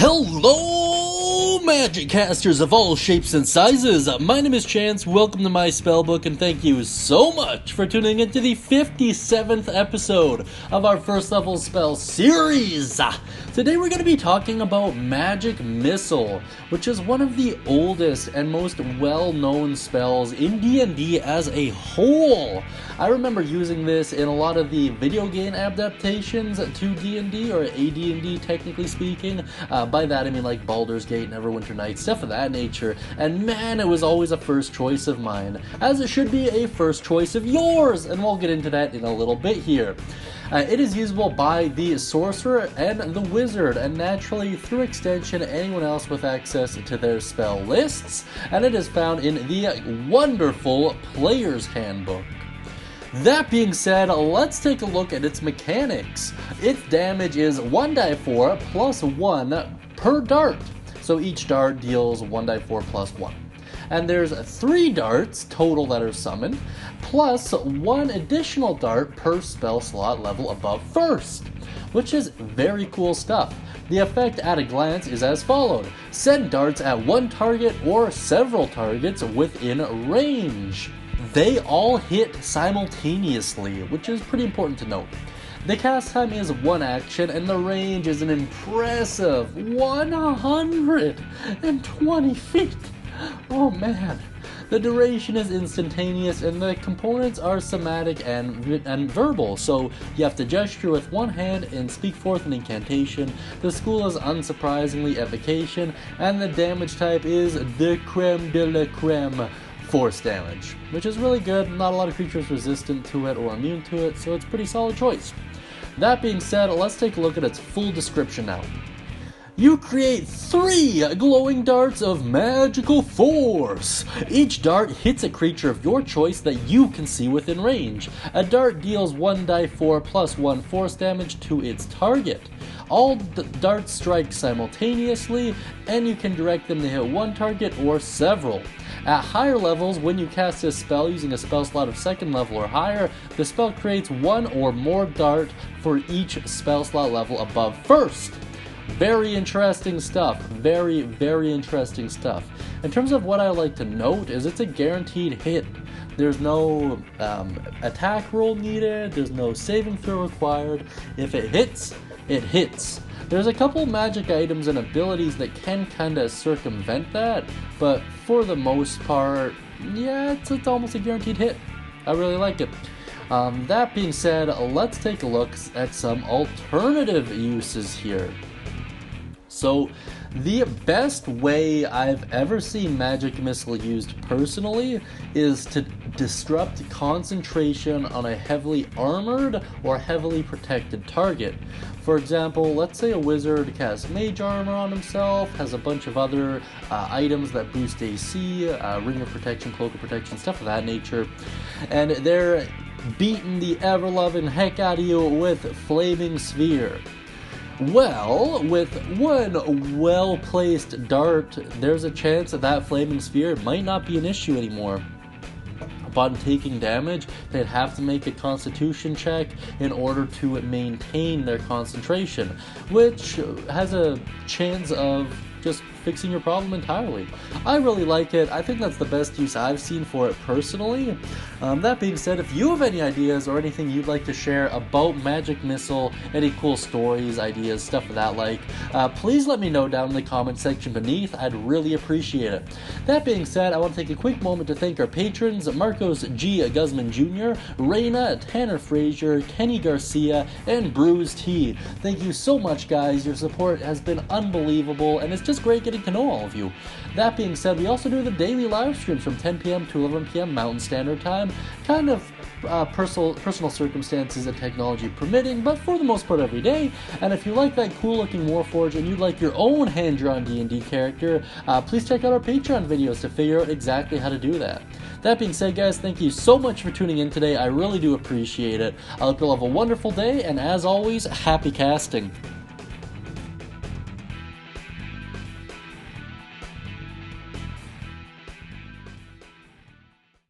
Hello, Magic Casters of all shapes and sizes. My name is Chance, welcome to my Spellbook, and thank you so much for tuning into the 57th episode of our first level spell series. Today we're going to be talking about Magic Missile, which is one of the oldest and most well-known spells in D&D as a whole. I remember using this in a lot of the video game adaptations to D&D, or AD&D technically speaking. By that I mean like Baldur's Gate, Neverwinter Nights, stuff of that nature, and man, it was always a first choice of mine, as it should be a first choice of yours, and we'll get into that in a little bit here. It is usable by the sorcerer and the wizard, and naturally, through extension, anyone else with access to their spell lists, and it is found in the wonderful Player's Handbook. That being said, let's take a look at its mechanics. Its damage is 1d4 plus 1 per dart, so each dart deals 1d4 plus 1. And there's 3 darts total that are summoned, plus 1 additional dart per spell slot level above first, which is very cool stuff. The effect at a glance is as followed: send darts at one target or several targets within range. They all hit simultaneously, which is pretty important to note. The cast time is 1 action, and the range is an impressive 120 feet. Oh man. The duration is instantaneous, and the components are somatic and verbal, so you have to gesture with one hand and speak forth an incantation. The school is unsurprisingly evocation, and the damage type is the creme de la creme, force damage, which is really good. Not a lot of creatures resistant to it or immune to it, so it's a pretty solid choice. That being said, let's take a look at its full description now. You create 3 glowing darts of magical force. Each dart hits a creature of your choice that you can see within range. A dart deals 1d4 plus 1 force damage to its target. All darts strike simultaneously, and you can direct them to hit one target or several. At higher levels, when you cast this spell using a spell slot of 2nd level or higher, the spell creates 1 or more dart for each spell slot level above first. Very interesting stuff. Very, very interesting stuff. In terms of what I like to note is it's a guaranteed hit. There's no attack roll needed, there's no saving throw required. If it hits, it hits. There's a couple magic items and abilities that can kinda circumvent that, but for the most part, yeah, it's almost a guaranteed hit. I really like it. That being said, let's take a look at some alternative uses here. So, the best way I've ever seen Magic Missile used personally is to disrupt concentration on a heavily armored or heavily protected target. For example, let's say a wizard casts mage armor on himself, has a bunch of other items that boost AC, ring of protection, cloak of protection, stuff of that nature, and they're beating the ever-loving heck out of you with Flaming Sphere. Well, with one well-placed dart, there's a chance that Flaming Sphere might not be an issue anymore. Upon taking damage, they'd have to make a constitution check in order to maintain their concentration, which has a chance of just fixing your problem entirely. I really like it. I think that's the best use I've seen for it personally. That being said, if you have any ideas or anything you'd like to share about Magic Missile, any cool stories, ideas, stuff of that like, please let me know down in the comment section beneath. I'd really appreciate it. That being said, I want to take a quick moment to thank our patrons, Marcos G. Guzman Jr., Reina, Tanner Frazier, Kenny Garcia, and Bruce T. Thank you so much, guys. Your support has been unbelievable, and it's just great getting to know all of you. That being said, we also do the daily live streams from 10 p.m. to 11 p.m. Mountain Standard Time, kind of personal circumstances and technology permitting, but for the most part every day. And if you like that cool looking Warforged and you'd like your own hand-drawn D&D character, please check out our Patreon videos to figure out exactly how to do that. That being said, guys, thank you so much for tuning in today. I really do appreciate it. I hope you'll have a wonderful day, and as always, happy casting.